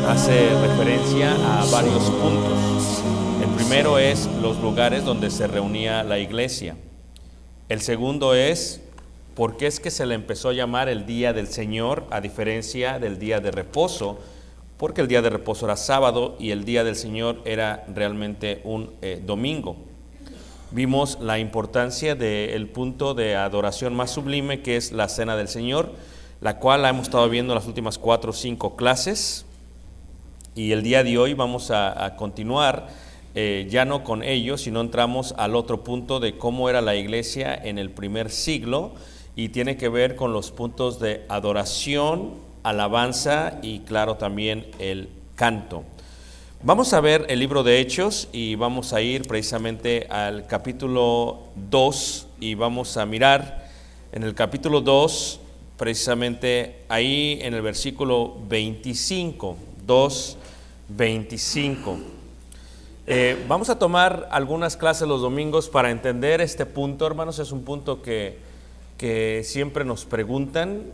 Hace referencia a varios puntos. El primero es los lugares donde se reunía la iglesia. El segundo es por qué es que se le empezó a llamar el día del Señor a diferencia del día de reposo, porque el día de reposo era sábado y el día del Señor era realmente un domingo. Vimos la importancia del punto de adoración más sublime, que es la Cena del Señor, la cual la hemos estado viendo en las últimas 4 o 5 clases. Y el día de hoy vamos a continuar, ya no con ello, sino entramos al otro punto de cómo era la iglesia en el primer siglo, y tiene que ver con los puntos de adoración, alabanza y claro también el canto. Vamos a ver el libro de Hechos y vamos a ir precisamente al capítulo 2 y vamos a mirar en el capítulo 2, precisamente ahí en el versículo 25, 2:25. Vamos a tomar algunas clases los domingos para entender este punto, hermanos. Es un punto que siempre nos preguntan,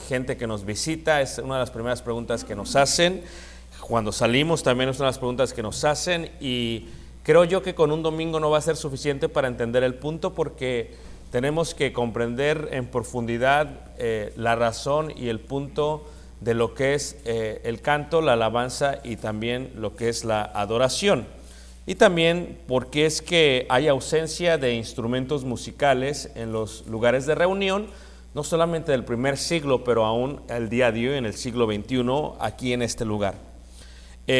gente que nos visita, es una de las primeras preguntas que nos hacen. Cuando salimos también es una de las preguntas que nos hacen, y creo yo que con un domingo no va a ser suficiente para entender el punto, porque tenemos que comprender en profundidad la razón y el punto de lo que es el canto, la alabanza y también lo que es la adoración. Y también porque es que hay ausencia de instrumentos musicales en los lugares de reunión, no solamente del primer siglo, pero aún el día de hoy en el siglo XXI, aquí en este lugar.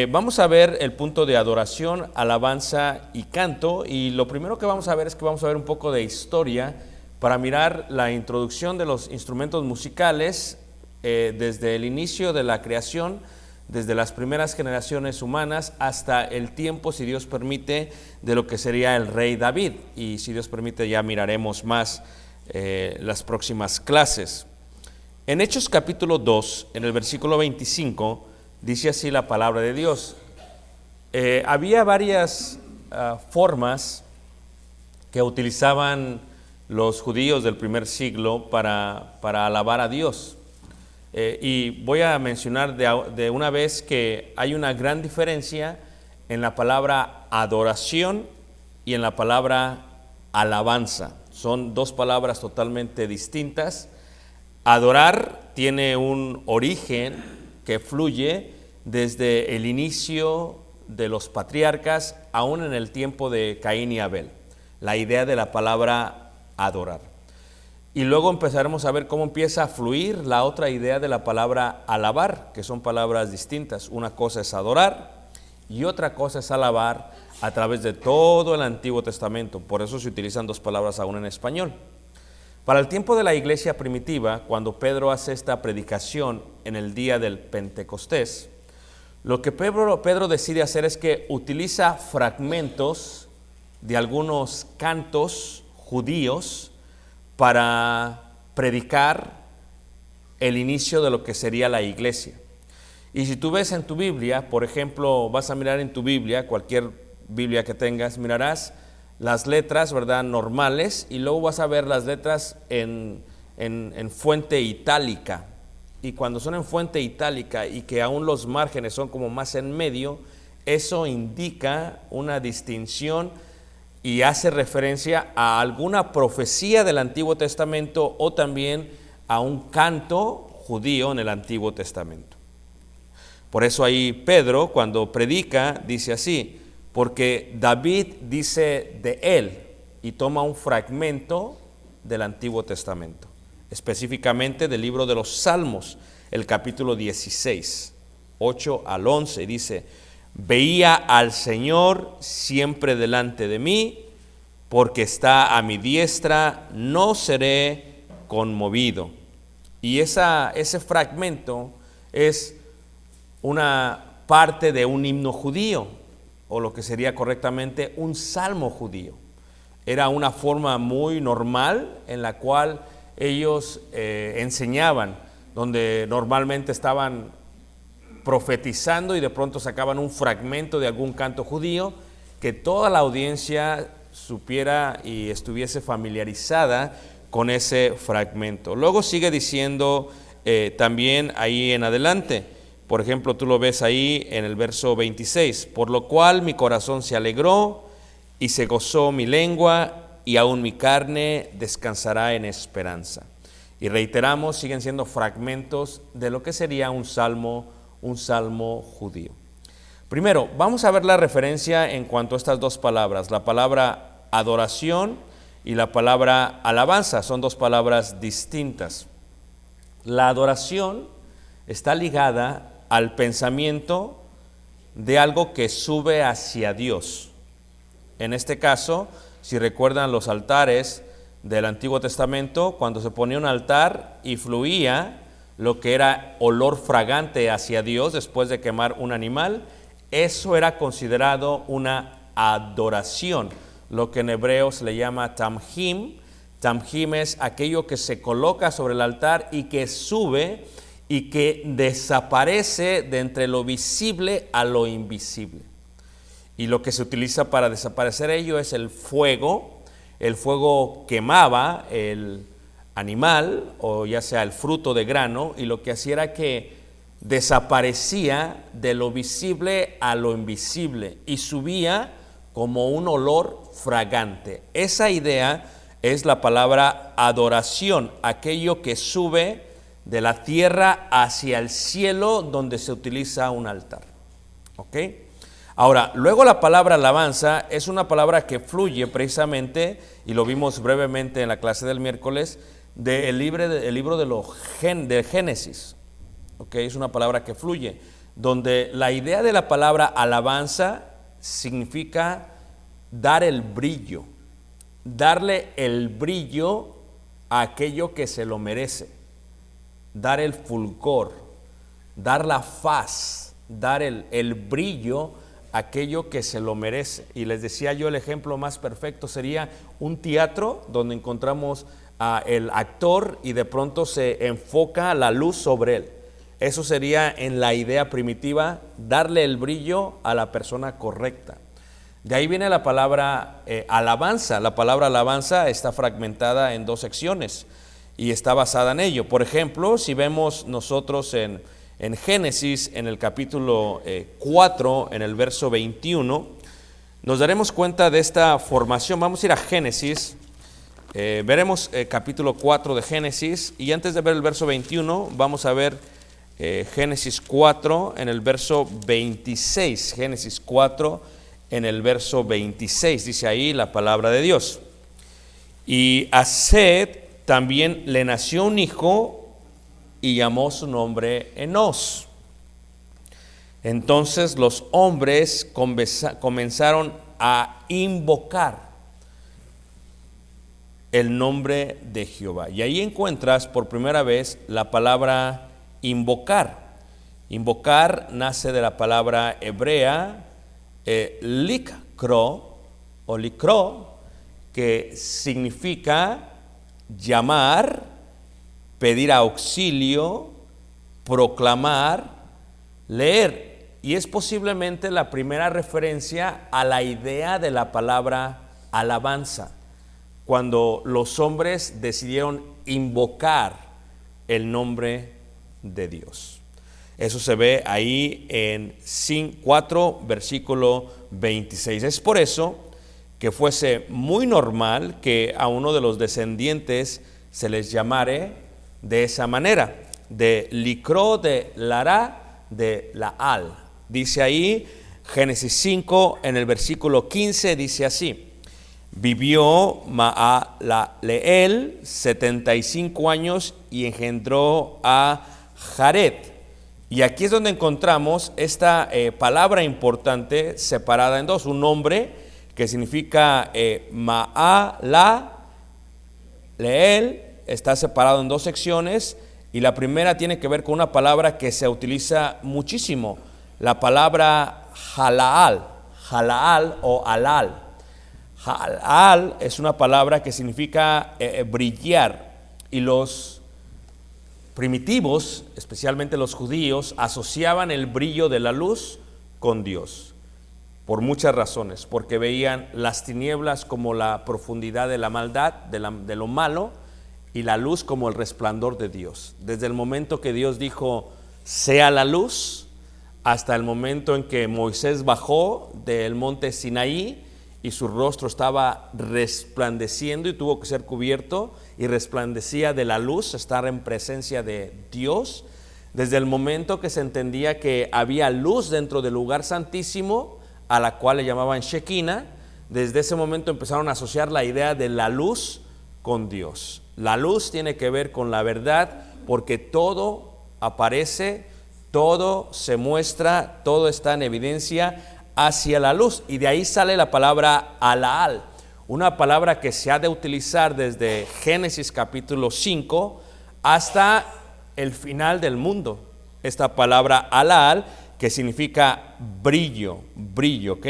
Vamos a ver el punto de adoración, alabanza y canto, y lo primero que vamos a ver es que vamos a ver un poco de historia para mirar la introducción de los instrumentos musicales desde el inicio de la creación, desde las primeras generaciones humanas hasta el tiempo, si Dios permite, de lo que sería el rey David, y si Dios permite ya miraremos más las próximas clases. En Hechos capítulo 2, en el versículo 25, dice así la palabra de Dios. Había varias formas que utilizaban los judíos del primer siglo para alabar a Dios. Y voy a mencionar de una vez que hay una gran diferencia en la palabra adoración y en la palabra alabanza. Son dos palabras totalmente distintas. Adorar tiene un origen que fluye desde el inicio de los patriarcas, aún en el tiempo de Caín y Abel, la idea de la palabra adorar. Y luego empezaremos a ver cómo empieza a fluir la otra idea de la palabra alabar, que son palabras distintas. Una cosa es adorar y otra cosa es alabar a través de todo el Antiguo Testamento. Por eso se utilizan dos palabras aún en español. Para el tiempo de la iglesia primitiva, cuando Pedro hace esta predicación en el día del Pentecostés, lo que Pedro decide hacer es que utiliza fragmentos de algunos cantos judíos para predicar el inicio de lo que sería la iglesia. Y si tú ves en tu Biblia, por ejemplo, vas a mirar en tu Biblia, cualquier Biblia que tengas, mirarás las letras, ¿verdad?, normales, y luego vas a ver las letras en fuente itálica. Y cuando son en fuente itálica y que aún los márgenes son como más en medio, eso indica una distinción y hace referencia a alguna profecía del Antiguo Testamento o también a un canto judío en el Antiguo Testamento. Por eso ahí Pedro, cuando predica, dice así: porque David dice de él, y toma un fragmento del Antiguo Testamento, específicamente del libro de los Salmos, el capítulo 16, 8 al 11, dice: veía al Señor siempre delante de mí, porque está a mi diestra, no seré conmovido. Y ese fragmento es una parte de un himno judío, o lo que sería correctamente un salmo judío. Era una forma muy normal en la cual ellos enseñaban, donde normalmente estaban profetizando y de pronto sacaban un fragmento de algún canto judío, que toda la audiencia supiera y estuviese familiarizada con ese fragmento. Luego sigue diciendo también ahí en adelante, por ejemplo, tú lo ves ahí en el verso 26, por lo cual mi corazón se alegró y se gozó mi lengua y aún mi carne descansará en esperanza. Y reiteramos, siguen siendo fragmentos de lo que sería un salmo judío. Primero, vamos a ver la referencia en cuanto a estas dos palabras, la palabra adoración y la palabra alabanza, son dos palabras distintas. La adoración está ligada al pensamiento de algo que sube hacia Dios. En este caso, si recuerdan los altares del Antiguo Testamento, cuando se ponía un altar y fluía lo que era olor fragante hacia Dios después de quemar un animal, eso era considerado una adoración, lo que en hebreo se le llama tamjim. Tamjim es aquello que se coloca sobre el altar y que sube y que desaparece de entre lo visible a lo invisible. Y lo que se utiliza para desaparecer ello es el fuego. El fuego quemaba el animal o ya sea el fruto de grano, y lo que hacía era que desaparecía de lo visible a lo invisible y subía como un olor fragante. Esa idea es la palabra adoración, aquello que sube de la tierra hacia el cielo donde se utiliza un altar. ¿Ok? Ahora, luego la palabra alabanza es una palabra que fluye precisamente, y lo vimos brevemente en la clase del miércoles, del libro de Génesis. ¿Ok? Es una palabra que fluye, donde la idea de la palabra alabanza significa dar el brillo, darle el brillo a aquello que se lo merece, dar el fulgor, dar la faz, dar el brillo a aquello que se lo merece. Y les decía yo, el ejemplo más perfecto sería un teatro donde encontramos el actor y de pronto se enfoca la luz sobre él. Eso sería en la idea primitiva, darle el brillo a la persona correcta. De ahí viene la palabra alabanza. La palabra alabanza está fragmentada en dos secciones y está basada en ello. Por ejemplo, si vemos nosotros en Génesis, en el capítulo 4, en el verso 21, nos daremos cuenta de esta formación. Vamos a ir a Génesis, veremos capítulo 4 de Génesis, y antes de ver el verso 21, vamos a ver Génesis 4 en el verso 26. Génesis 4 en el verso 26, dice ahí la palabra de Dios. Y a Set también le nació un hijo y llamó su nombre Enos. Entonces los hombres comenzaron a invocar el nombre de Jehová. Y ahí encuentras por primera vez la palabra invocar. Invocar nace de la palabra hebrea likro o likro, que significa llamar, pedir auxilio, proclamar, leer. Y es posiblemente la primera referencia a la idea de la palabra alabanza, cuando los hombres decidieron invocar el nombre de Dios. Eso se ve ahí en 4, versículo 26. Es por eso que fuese muy normal que a uno de los descendientes se les llamare de esa manera, de Licró, de Lará, de Laal. Dice ahí, Génesis 5, en el versículo 15, dice así: vivió Maalaleel 75 años y engendró a Jared. Y aquí es donde encontramos esta palabra importante separada en dos, un nombre que significa Maalaleel, está separado en dos secciones, y la primera tiene que ver con una palabra que se utiliza muchísimo, la palabra Jalaal o Alal. Jalaal es una palabra que significa brillar, y los primitivos, especialmente los judíos, asociaban el brillo de la luz con Dios, por muchas razones, porque veían las tinieblas como la profundidad de la maldad, de lo malo, y la luz como el resplandor de Dios. Desde el momento que Dios dijo, sea la luz, hasta el momento en que Moisés bajó del monte Sinaí y su rostro estaba resplandeciendo y tuvo que ser cubierto y resplandecía de la luz, estar en presencia de Dios. Desde el momento que se entendía que había luz dentro del lugar santísimo, a la cual le llamaban Shekinah, desde ese momento empezaron a asociar la idea de la luz con Dios. La luz tiene que ver con la verdad, porque todo aparece, todo se muestra, todo está en evidencia hacia la luz, y de ahí sale la palabra Alaal, una palabra que se ha de utilizar desde Génesis capítulo 5 hasta el final del mundo. Esta palabra Alaal, que significa brillo, ¿ok?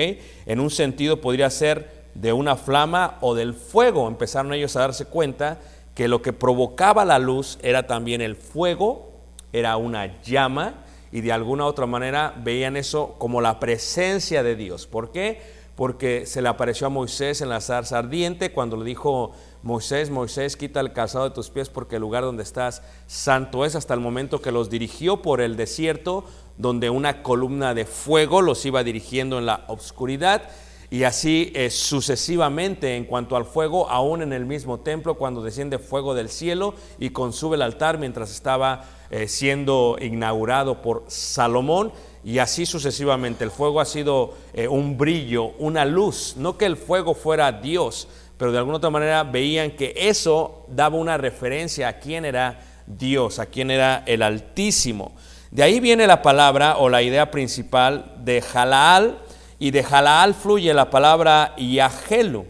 En un sentido podría ser de una flama o del fuego. Empezaron ellos a darse cuenta que lo que provocaba la luz era también el fuego, era una llama, y de alguna otra manera veían eso como la presencia de Dios. ¿Por qué? Porque se le apareció a Moisés en la zarza ardiente cuando le dijo: Moisés, Moisés, quita el calzado de tus pies porque el lugar donde estás santo es. Hasta el momento que los dirigió por el desierto, donde una columna de fuego los iba dirigiendo en la oscuridad. Y así sucesivamente en cuanto al fuego, aún en el mismo templo, cuando desciende fuego del cielo y consume el altar mientras estaba siendo inaugurado por Salomón, y así sucesivamente. El fuego ha sido un brillo, una luz. No que el fuego fuera Dios, pero de alguna otra manera veían que eso daba una referencia a quién era Dios, a quién era el Altísimo. De ahí viene la palabra o la idea principal de Jalaal, y de Jalaal fluye la palabra Yahelu.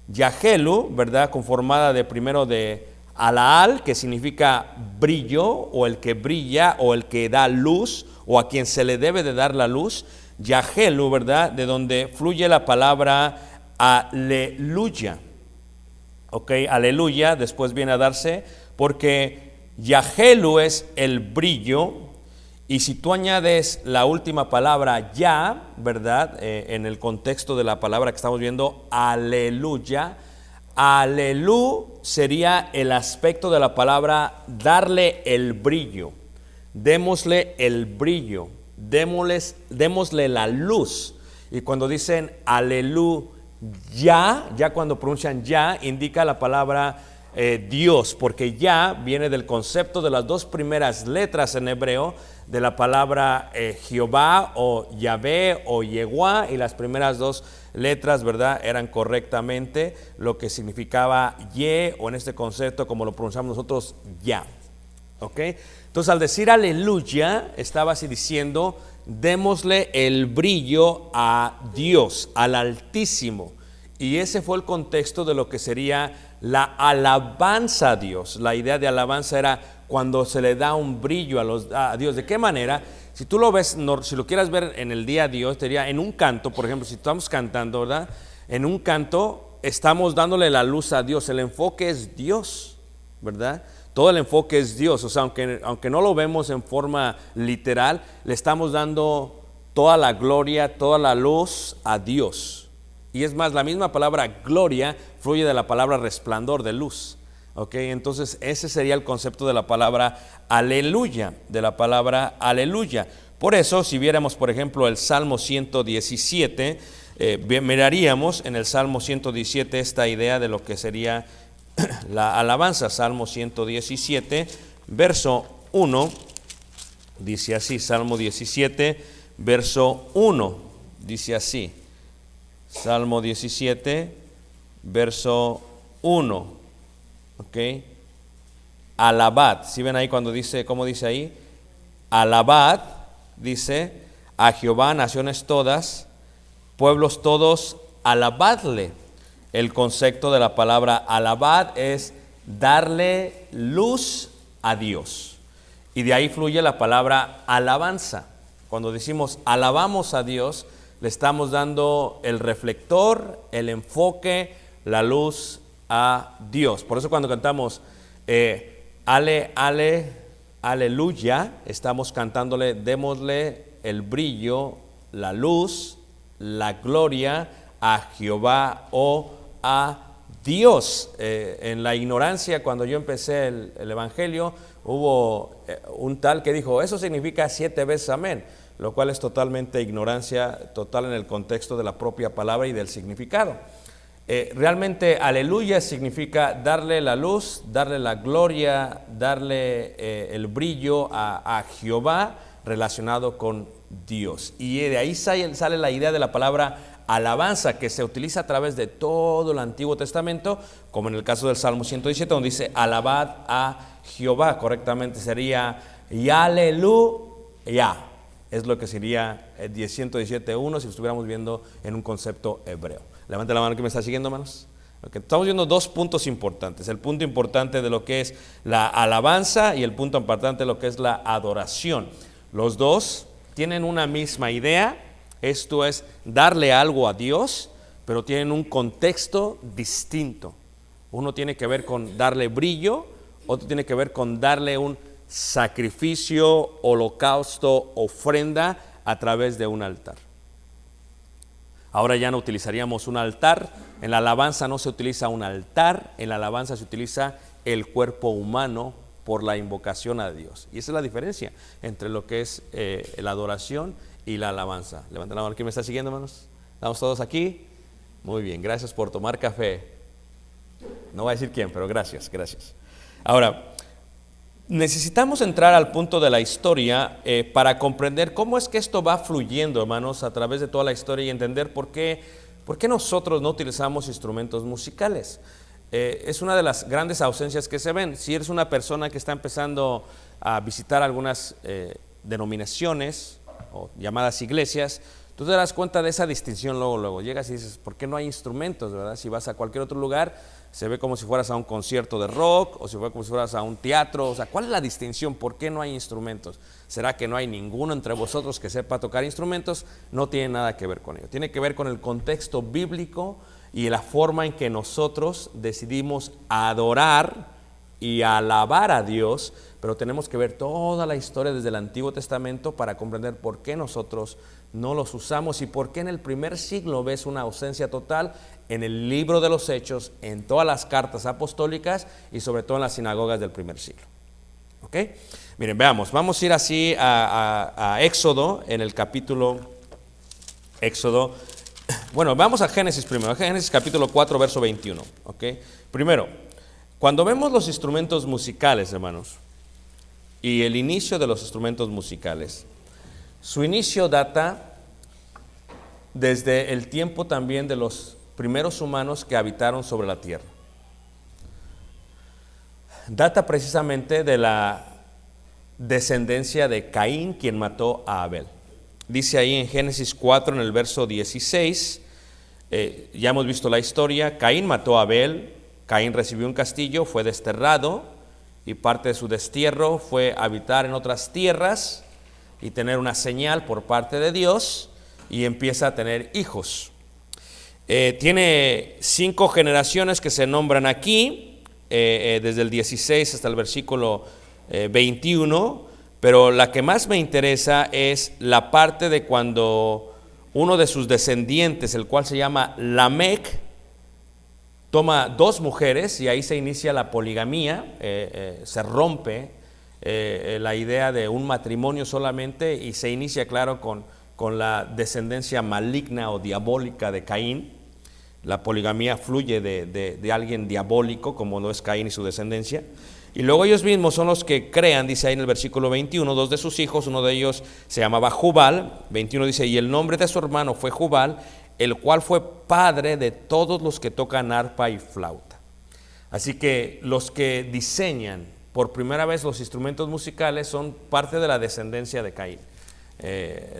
Yahelu, ¿verdad? Conformada de primero de Alaal, que significa brillo, o el que brilla, o el que da luz, o a quien se le debe de dar la luz. Yahelu, ¿verdad? De donde fluye la palabra aleluya. Ok, aleluya, después viene a darse, porque Yahelu es el brillo. Y si tú añades la última palabra ya, ¿verdad? En el contexto de la palabra que estamos viendo, aleluya, alelú sería el aspecto de la palabra darle el brillo. Démosle el brillo, démosle la luz. Y cuando dicen aleluya, ya cuando pronuncian ya, indica la palabra Dios, porque ya viene del concepto de las dos primeras letras en hebreo de la palabra Jehová o Yahvé o Yehuá, y las primeras dos letras, ¿verdad?, eran correctamente lo que significaba Ye, o en este concepto como lo pronunciamos nosotros, ya. ¿Ok? Entonces, al decir aleluya, estaba así diciendo: démosle el brillo a Dios, al Altísimo. Y ese fue el contexto de lo que sería la alabanza a Dios. La idea de alabanza era cuando se le da un brillo a Dios. ¿De qué manera? Si tú lo ves, si lo quieras ver en el día a Dios, te diría en un canto, por ejemplo, si estamos cantando, ¿verdad? En un canto estamos dándole la luz a Dios. El enfoque es Dios, ¿verdad? Todo el enfoque es Dios. O sea, aunque no lo vemos en forma literal, le estamos dando toda la gloria, toda la luz a Dios. Y es más, la misma palabra gloria fluye de la palabra resplandor, de luz. ¿Ok? Entonces ese sería el concepto de la palabra aleluya, Por eso, si viéramos, por ejemplo, el Salmo 117, miraríamos en el Salmo 117 esta idea de lo que sería la alabanza. Salmo 117, verso 1, dice así. Salmo 17, verso 1, dice así. Salmo 17, verso 1, ¿ok? Alabad, ¿sí ven ahí cuando dice, cómo dice ahí? Alabad, dice, a Jehová, naciones todas, pueblos todos, alabadle. El concepto de la palabra alabad es darle luz a Dios. Y de ahí fluye la palabra alabanza. Cuando decimos alabamos a Dios, le estamos dando el reflector, el enfoque, la luz a Dios. Por eso cuando cantamos aleluya, estamos cantándole, démosle el brillo, la luz, la gloria a Jehová o a Dios. En la ignorancia, cuando yo empecé el Evangelio, hubo un tal que dijo, eso significa 7 veces amén, lo cual es totalmente ignorancia total en el contexto de la propia palabra y del significado. Realmente aleluya significa darle la luz, darle la gloria, darle el brillo a Jehová relacionado con Dios. Y de ahí sale la idea de la palabra alabanza, que se utiliza a través de todo el Antiguo Testamento, como en el caso del Salmo 117, donde dice alabad a Jehová. Correctamente sería y aleluya, es lo que sería 117.1 si lo estuviéramos viendo en un concepto hebreo. Levante la mano que me está siguiendo, hermanos. Okay. Estamos viendo 2 puntos importantes, el punto importante de lo que es la alabanza y el punto importante de lo que es la adoración. Los dos tienen una misma idea, esto es darle algo a Dios, pero tienen un contexto distinto. Uno tiene que ver con darle brillo, otro tiene que ver con darle un sacrificio, holocausto, ofrenda a través de un altar. Ahora ya no utilizaríamos un altar, en la alabanza no se utiliza un altar, en la alabanza se utiliza el cuerpo humano por la invocación a Dios. Y esa es la diferencia entre lo que es la adoración y la alabanza. Levanten la mano, ¿quién me está siguiendo, hermanos? ¿Estamos todos aquí? Muy bien, gracias por tomar café. No voy a decir quién, pero gracias. Ahora, necesitamos entrar al punto de la historia para comprender cómo es que esto va fluyendo, hermanos, a través de toda la historia y entender por qué nosotros no utilizamos instrumentos musicales. Es una de las grandes ausencias que se ven. Si eres una persona que está empezando a visitar algunas denominaciones o llamadas iglesias, tú te das cuenta de esa distinción luego. Llegas y dices, ¿por qué no hay instrumentos, verdad? Si vas a cualquier otro lugar, se ve como si fueras a un concierto de rock o se ve como si fueras a un teatro. O sea, ¿cuál es la distinción? ¿Por qué no hay instrumentos? ¿Será que no hay ninguno entre vosotros que sepa tocar instrumentos? No tiene nada que ver con ello. Tiene que ver con el contexto bíblico y la forma en que nosotros decidimos adorar y alabar a Dios, pero tenemos que ver toda la historia desde el Antiguo Testamento para comprender por qué nosotros no los usamos y por qué en el primer siglo ves una ausencia total en el libro de los Hechos, en todas las cartas apostólicas y sobre todo en las sinagogas del primer siglo. ¿Ok? Miren, veamos, vamos a ir así a Éxodo, en el capítulo Éxodo. Bueno, vamos a Génesis primero, Génesis capítulo 4, verso 21. ¿Ok? Primero, cuando vemos los instrumentos musicales, hermanos, y el inicio de los instrumentos musicales, su inicio data desde el tiempo también de los primeros humanos que habitaron sobre la tierra. Data precisamente de la descendencia de Caín, quien mató a Abel. Dice ahí en Génesis 4, en el verso 16, ya hemos visto la historia, Caín mató a Abel, Caín recibió un castillo, fue desterrado y parte de su destierro fue habitar en otras tierras y tener una señal por parte de Dios y empieza a tener hijos. Tiene 5 generaciones que se nombran aquí, desde el 16 hasta el versículo 21, pero la que más me interesa es la parte de cuando uno de sus descendientes, el cual se llama Lamec, toma 2 mujeres y ahí se inicia la poligamía, se rompe la idea de un matrimonio solamente y se inicia, claro, con la descendencia maligna o diabólica de Caín. La poligamía fluye de alguien diabólico, como lo es Caín y su descendencia. Y luego ellos mismos son los que crean, dice ahí en el versículo 21, 2 de sus hijos, uno de ellos se llamaba Jubal, 21 dice, y el nombre de su hermano fue Jubal, el cual fue padre de todos los que tocan arpa y flauta. Así que los que diseñan por primera vez los instrumentos musicales son parte de la descendencia de Caín.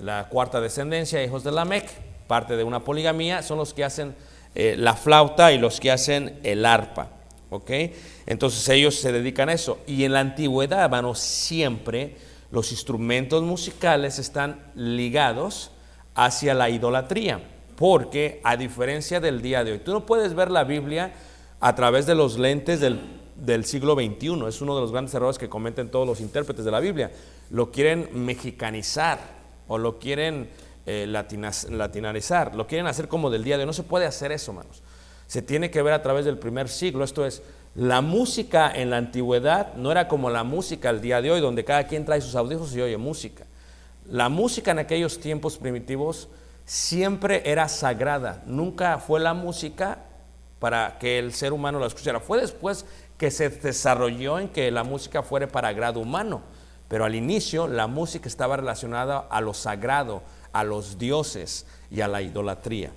La cuarta descendencia, hijos de Lamec, parte de una poligamía, son los que hacen la flauta y los que hacen el arpa. ¿Ok? Entonces ellos se dedican a eso. Y en la antigüedad, hermanos, siempre los instrumentos musicales están ligados hacia la idolatría. Porque a diferencia del día de hoy, tú no puedes ver la Biblia a través de los lentes del siglo XXI. Es uno de los grandes errores que cometen todos los intérpretes de la Biblia. Lo quieren mexicanizar o lo quieren latinarizar, lo quieren hacer como del día de hoy. No se puede hacer eso, hermanos. se tiene que ver a través del primer siglo. Esto es, la música en la antigüedad no era como la música el día de hoy, donde cada quien trae sus audífonos y oye música. La música en aquellos tiempos primitivos siempre era sagrada, nunca fue la música para que el ser humano la escuchara. Fue después que se desarrolló en que la música fuera para agrado humano, pero al inicio la música estaba relacionada a lo sagrado, a los dioses y a la idolatría.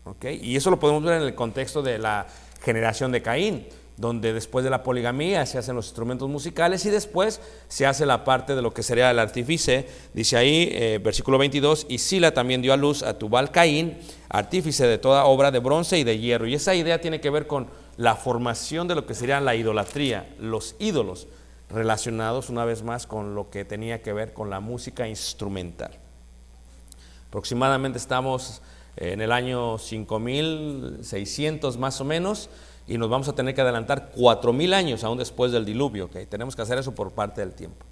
¿Okay? Y eso lo podemos ver en el contexto de la generación de Caín, donde después de la poligamia se hacen los instrumentos musicales y después se hace la parte de lo que sería el artífice. Dice ahí, versículo 22, y Sila también dio a luz a Tubal Caín, artífice de toda obra de bronce y de hierro. Y esa idea tiene que ver con la formación de lo que sería la idolatría, los ídolos, relacionados una vez más con lo que tenía que ver con la música instrumental. Aproximadamente estamos en el año 5600 más o menos, y nos vamos a tener que adelantar 4000 años aún después del diluvio. ¿Okay? Tenemos que hacer eso por parte del tiempo.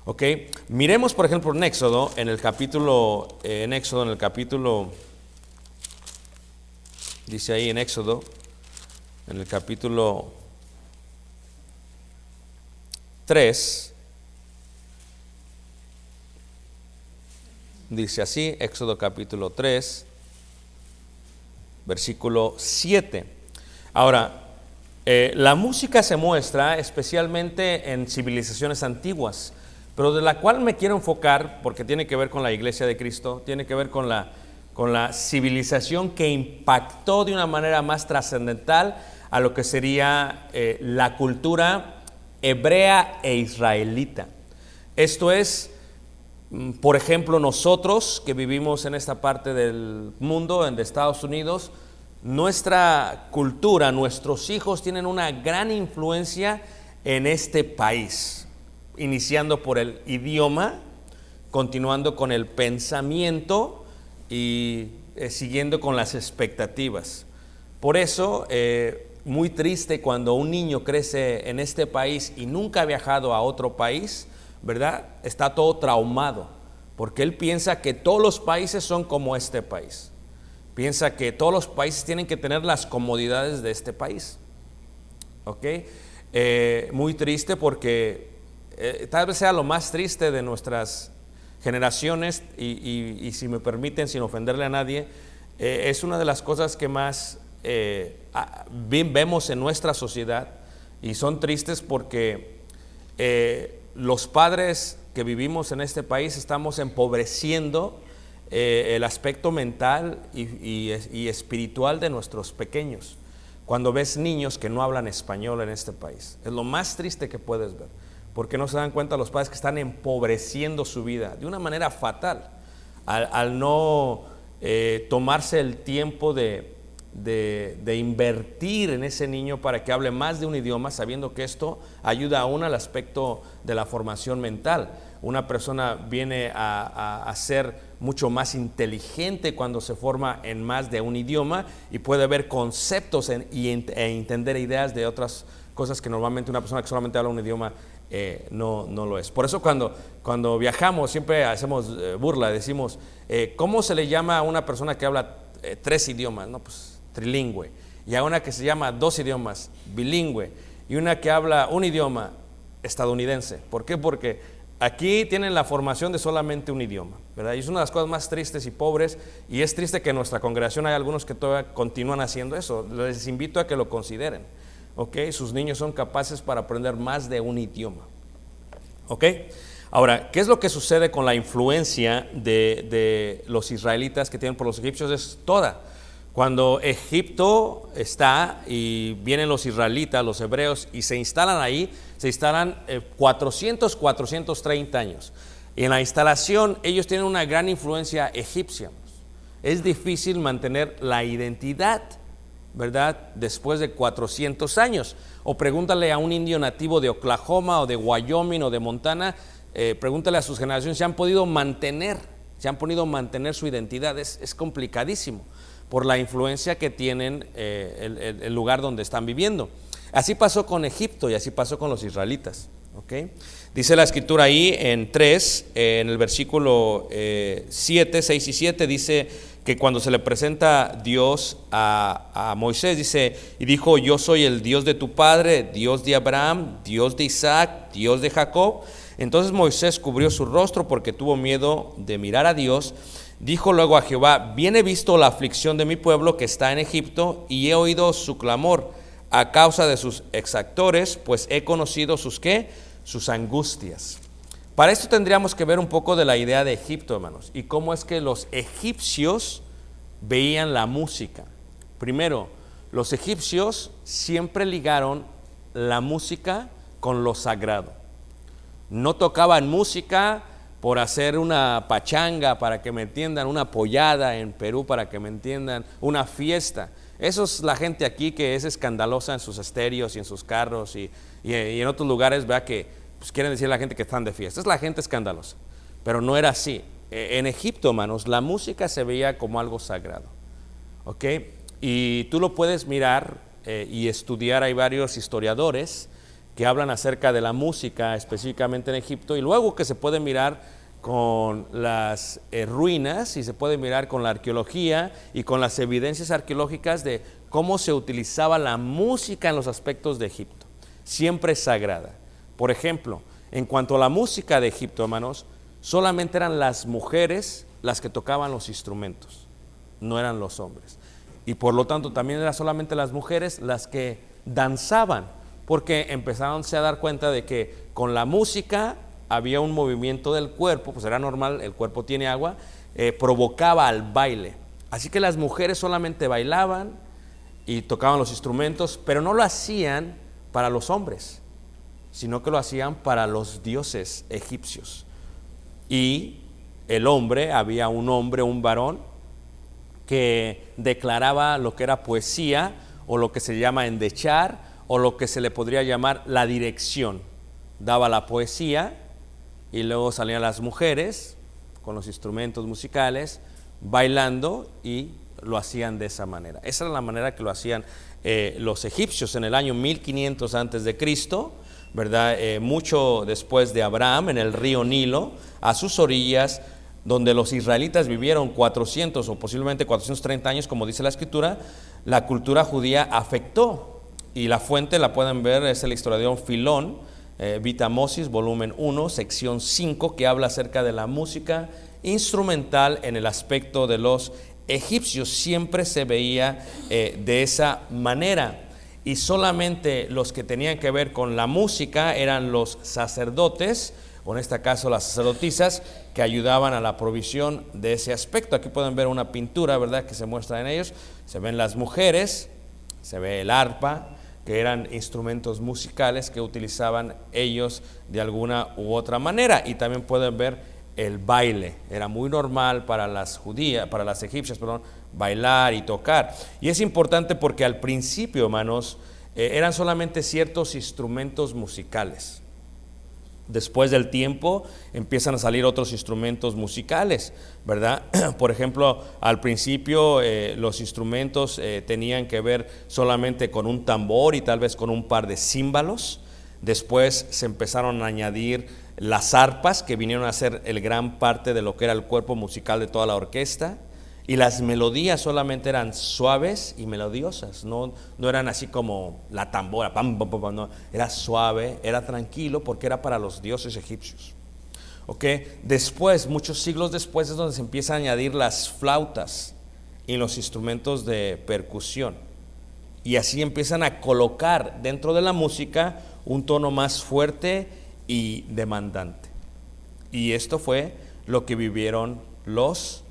¿Okay? Miremos por ejemplo en Éxodo, en el capítulo, dice ahí en Éxodo, en el capítulo 3, dice así, Éxodo capítulo 3, versículo 7. Ahora, la música se muestra especialmente en civilizaciones antiguas, pero de la cual me quiero enfocar, porque tiene que ver con la Iglesia de Cristo, tiene que ver con la civilización que impactó de una manera más trascendental a lo que sería la cultura hebrea e israelita. Esto es, por ejemplo, nosotros que vivimos en esta parte del mundo, de Estados Unidos, nuestra cultura, nuestros hijos tienen una gran influencia en este país, iniciando por el idioma, continuando con el pensamiento y siguiendo con las expectativas. Por eso, muy triste cuando un niño crece en este país y nunca ha viajado a otro país, ¿verdad? Está todo traumado, porque él piensa que todos los países son como este país. Piensa que todos los países tienen que tener las comodidades de este país. ¿Ok? Muy triste porque tal vez sea lo más triste de nuestras generaciones y si me permiten, sin ofenderle a nadie, es una de las cosas que más vemos en nuestra sociedad y son tristes porque los padres que vivimos en este país estamos empobreciendo el aspecto mental y espiritual de nuestros pequeños. Cuando ves niños que no hablan español en este país, es lo más triste que puedes ver, porque no se dan cuenta los padres que están empobreciendo su vida de una manera fatal al no tomarse el tiempo de invertir en ese niño para que hable más de un idioma, sabiendo que esto ayuda aún al aspecto de la formación mental. Una persona viene a ser mucho más inteligente cuando se forma en más de un idioma y puede ver conceptos e entender ideas de otras cosas que normalmente una persona que solamente habla un idioma no lo es. Por eso cuando viajamos siempre hacemos burla, decimos, ¿cómo se le llama a una persona que habla 3 idiomas? No, pues trilingüe. Y a una que se llama 2 idiomas, bilingüe. Y una que habla un idioma, estadounidense. ¿Por qué? Porque aquí tienen la formación de solamente un idioma, ¿verdad? Y es una de las cosas más tristes y pobres, y es triste que en nuestra congregación hay algunos que todavía continúan haciendo eso. Les invito a que lo consideren, ¿ok? Sus niños son capaces para aprender más de un idioma, ¿ok? Ahora, ¿qué es lo que sucede con la influencia de los israelitas que tienen por los egipcios? Es toda. Cuando Egipto está y vienen los israelitas, los hebreos, y se instalan ahí, se instalan 430 años. Y en la instalación ellos tienen una gran influencia egipcia. Es difícil mantener la identidad, ¿verdad? Después de 400 años. O pregúntale a un indio nativo de Oklahoma o de Wyoming o de Montana, pregúntale a sus generaciones si han podido mantener su identidad. Es complicadísimo por la influencia que tienen el lugar donde están viviendo. Así pasó con Egipto y así pasó con los israelitas. ¿Okay? Dice la escritura ahí en 3, en el versículo 7, 6 y 7, dice que cuando se le presenta Dios a Moisés, dice, y dijo, yo soy el Dios de tu padre, Dios de Abraham, Dios de Isaac, Dios de Jacob. Entonces Moisés cubrió su rostro porque tuvo miedo de mirar a Dios. Dijo luego a Jehová, bien he visto la aflicción de mi pueblo que está en Egipto, y he oído su clamor a causa de sus exactores, pues he conocido sus ¿qué? Sus angustias. Para esto tendríamos que ver un poco de la idea de Egipto, hermanos, y cómo es que los egipcios veían la música. Primero, los egipcios siempre ligaron la música con lo sagrado. No tocaban música por hacer una pachanga, para que me entiendan, una pollada en Perú, para que me entiendan, una fiesta. Eso es la gente aquí que es escandalosa en sus estéreos y en sus carros y en otros lugares, vea que pues quieren decir a la gente que están de fiesta. Es la gente escandalosa, pero no era así. En Egipto, hermanos, la música se veía como algo sagrado, ¿ok? Y tú lo puedes mirar y estudiar. Hay varios historiadores que hablan acerca de la música específicamente en Egipto, y luego que se puede mirar con las ruinas y se puede mirar con la arqueología y con las evidencias arqueológicas de cómo se utilizaba la música en los aspectos de Egipto, siempre sagrada. Por ejemplo, en cuanto a la música de Egipto, hermanos, solamente eran las mujeres las que tocaban los instrumentos, no eran los hombres. Y por lo tanto también eran solamente las mujeres las que danzaban, porque empezaron a dar cuenta de que con la música había un movimiento del cuerpo, pues era normal, el cuerpo tiene agua, provocaba al baile. Así que las mujeres solamente bailaban y tocaban los instrumentos, pero no lo hacían para los hombres, sino que lo hacían para los dioses egipcios. Y el hombre, había un hombre, un varón, que declaraba lo que era poesía, o lo que se llama endechar, o lo que se le podría llamar la dirección. Daba la poesía y luego salían las mujeres con los instrumentos musicales bailando, y lo hacían de esa manera. Esa era la manera que lo hacían los egipcios en el año 1500 antes de Cristo, ¿verdad? Mucho después de Abraham, en el río Nilo, a sus orillas, donde los israelitas vivieron 400 o posiblemente 430 años, como dice la escritura, la cultura judía afectó. Y la fuente la pueden ver, es el historiador Filón, Vitamosis, volumen 1, sección 5, que habla acerca de la música instrumental en el aspecto de los egipcios. Siempre se veía de esa manera, y solamente los que tenían que ver con la música eran los sacerdotes, o en este caso las sacerdotisas, que ayudaban a la provisión de ese aspecto. Aquí pueden ver una pintura, ¿verdad?, que se muestra en ellos. Se ven las mujeres, se ve el arpa, que eran instrumentos musicales que utilizaban ellos de alguna u otra manera. Y también pueden ver el baile. Era muy normal para las egipcias, bailar y tocar. Y es importante porque al principio, hermanos, eran solamente ciertos instrumentos musicales. Después del tiempo empiezan a salir otros instrumentos musicales, ¿verdad? Por ejemplo, al principio los instrumentos tenían que ver solamente con un tambor y tal vez con un par de címbalos. Después se empezaron a añadir las arpas, que vinieron a ser el gran parte de lo que era el cuerpo musical de toda la orquesta. Y las melodías solamente eran suaves y melodiosas, no eran así como la tambora, pam, pam, pam, no, era suave, era tranquilo, porque era para los dioses egipcios. Después, muchos siglos después, es donde se empiezan a añadir las flautas y los instrumentos de percusión, y así empiezan a colocar dentro de la música un tono más fuerte y demandante. Y esto fue lo que vivieron los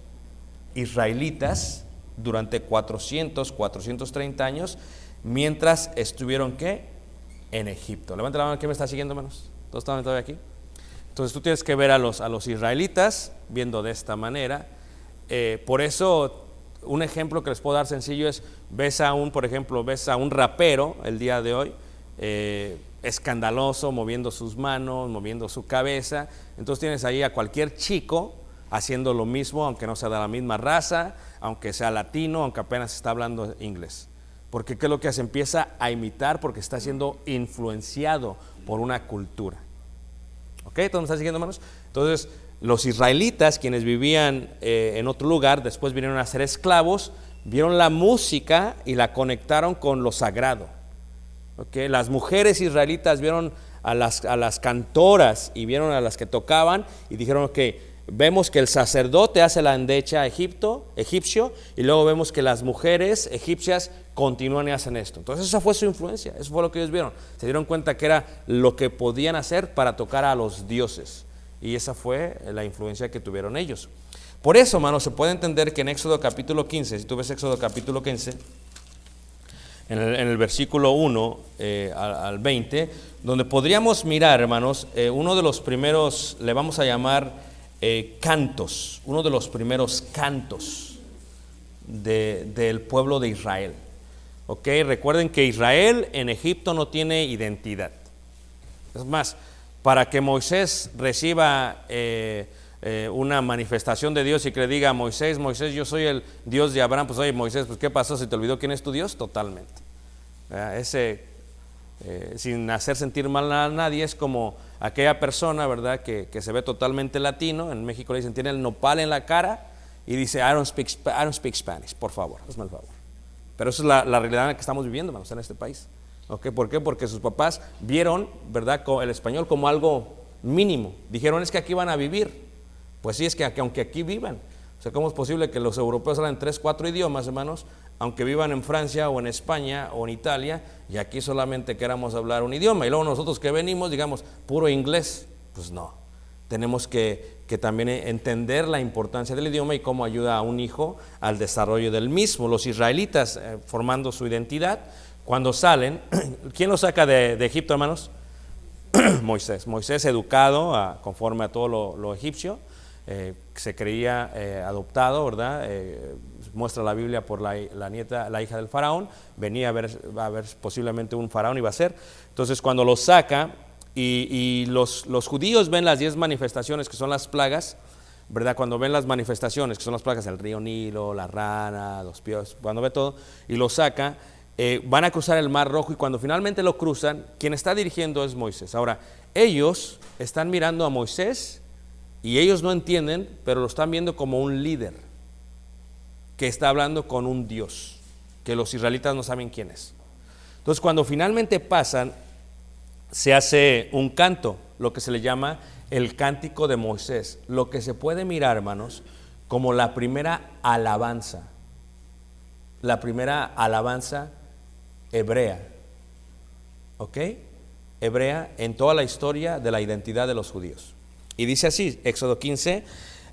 israelitas durante 430 años, mientras estuvieron ¿qué? En Egipto. Levanta la mano, ¿quién me está siguiendo, hermanos? ¿Todos están todavía aquí? Entonces tú tienes que ver a los israelitas viendo de esta manera. Por eso un ejemplo que les puedo dar sencillo es, ves a un rapero el día de hoy, escandaloso, moviendo sus manos, moviendo su cabeza. Entonces tienes ahí a cualquier chico haciendo lo mismo, aunque no sea de la misma raza, aunque sea latino, aunque apenas está hablando inglés. Porque ¿qué es lo que hace? Empieza a imitar, porque está siendo influenciado por una cultura. ¿Ok? ¿Todos me están siguiendo, hermanos? Entonces, los israelitas, quienes vivían en otro lugar, después vinieron a ser esclavos, vieron la música y la conectaron con lo sagrado. Las mujeres israelitas vieron a las cantoras y vieron a las que tocaban y dijeron vemos que el sacerdote hace la endecha egipcio, y luego vemos que las mujeres egipcias continúan y hacen esto. Entonces esa fue su influencia, eso fue lo que ellos vieron. Se dieron cuenta que era lo que podían hacer para tocar a los dioses, y esa fue la influencia que tuvieron ellos. Por eso, hermanos, se puede entender que en Éxodo capítulo 15, si tú ves Éxodo capítulo 15, en el versículo 1 al 20, donde podríamos mirar, hermanos, uno de los primeros, le vamos a llamar cantos, uno de los primeros cantos del pueblo de Israel. Recuerden que Israel en Egipto no tiene identidad. Es más, para que Moisés reciba una manifestación de Dios y que le diga a Moisés, yo soy el Dios de Abraham, pues oye Moisés, pues ¿qué pasó? ¿Se te olvidó quién es tu Dios? Totalmente. Sin hacer sentir mal a nadie, es como aquella persona, ¿verdad?, que se ve totalmente latino. En México le dicen, tiene el nopal en la cara y dice, I don't speak Spanish, por favor, hazme el favor. Pero esa es la realidad en la que estamos viviendo, hermanos, en este país. ¿Por qué? Porque sus papás vieron, ¿verdad?, el español como algo mínimo. Dijeron, es que aquí van a vivir. Pues sí, es que aunque aquí vivan, o sea, ¿cómo es posible que los europeos hablan 3, 4 idiomas, hermanos, aunque vivan en Francia o en España o en Italia, y aquí solamente queramos hablar un idioma, y luego nosotros que venimos, digamos, puro inglés? Pues no, tenemos que también entender la importancia del idioma y cómo ayuda a un hijo al desarrollo del mismo. Los israelitas, formando su identidad, cuando salen, ¿quién los saca de Egipto, hermanos? Moisés educado conforme a todo lo egipcio, se creía adoptado, ¿verdad? Muestra la Biblia por la hija del faraón, venía a ver posiblemente un faraón iba a ser. Entonces cuando los saca y los judíos ven las 10 manifestaciones que son las plagas, ¿verdad? Cuando ven las manifestaciones que son las plagas, el río Nilo, la rana, los pies, cuando ve todo y lo saca, van a cruzar el Mar Rojo, y cuando finalmente lo cruzan, quien está dirigiendo es Moisés. Ahora, ellos están mirando a Moisés y ellos no entienden, pero lo están viendo como un líder que está hablando con un Dios, que los israelitas no saben quién es. Entonces, cuando finalmente pasan, se hace un canto, lo que se le llama el cántico de Moisés, lo que se puede mirar, hermanos, como la primera alabanza hebrea, hebrea en toda la historia de la identidad de los judíos. Y dice así, Éxodo 15,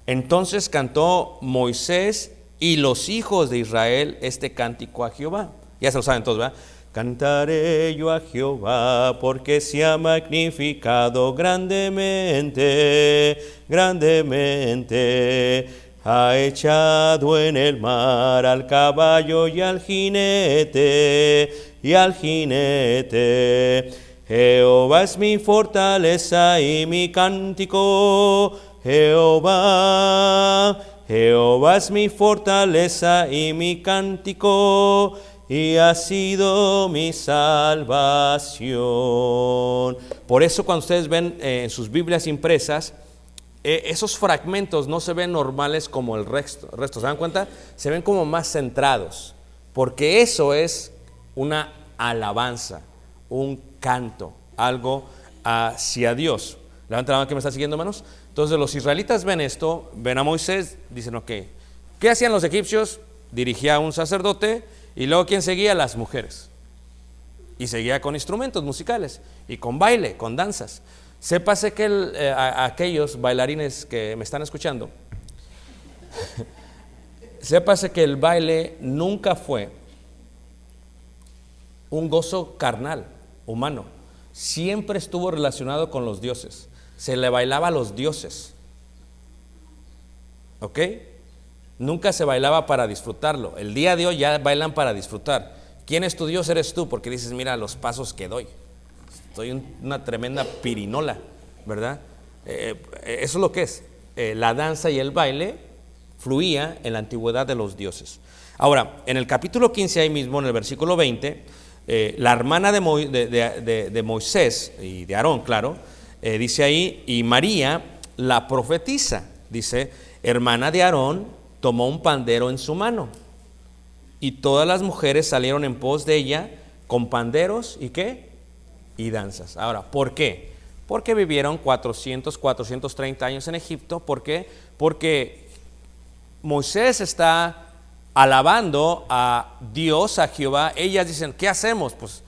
entonces cantó Moisés y los hijos de Israel este cántico a Jehová. Ya se lo saben todos, ¿verdad? Cantaré yo a Jehová porque se ha magnificado grandemente, grandemente. Ha echado en el mar al caballo y al jinete, Jehová es mi fortaleza y mi cántico. Jehová es mi fortaleza y mi cántico, y ha sido mi salvación. Por eso cuando ustedes ven en sus Biblias impresas, esos fragmentos no se ven normales como el resto, ¿se dan cuenta? Se ven como más centrados, porque eso es una alabanza, un canto, algo hacia Dios. Levanta la mano que me está siguiendo, hermanos. Entonces los israelitas ven esto, ven a Moisés, dicen, ok, ¿qué hacían los egipcios? Dirigía a un sacerdote, y luego ¿quién seguía? Las mujeres. Y seguía con instrumentos musicales, y con baile, con danzas. Sépase que aquellos bailarines que me están escuchando, sépase que el baile nunca fue un gozo carnal, humano. Siempre estuvo relacionado con los dioses. Se le bailaba a los dioses. Nunca se bailaba para disfrutarlo. El día de hoy ya bailan para disfrutar. ¿Quién es tu Dios? Eres tú, porque dices, mira los pasos que doy. Soy una tremenda pirinola, ¿verdad? Eso es lo que es. La danza y el baile fluía en la antigüedad de los dioses. Ahora, en el capítulo 15 ahí mismo, en el versículo 20, la hermana de Moisés y de Aarón, claro, dice ahí, y María, la profetisa, dice, hermana de Aarón, tomó un pandero en su mano. Y todas las mujeres salieron en pos de ella con panderos y ¿qué? Y danzas. Ahora, ¿por qué? Porque vivieron 430 años en Egipto. ¿Por qué? Porque Moisés está alabando a Dios, a Jehová. Ellas dicen, ¿qué hacemos? Pues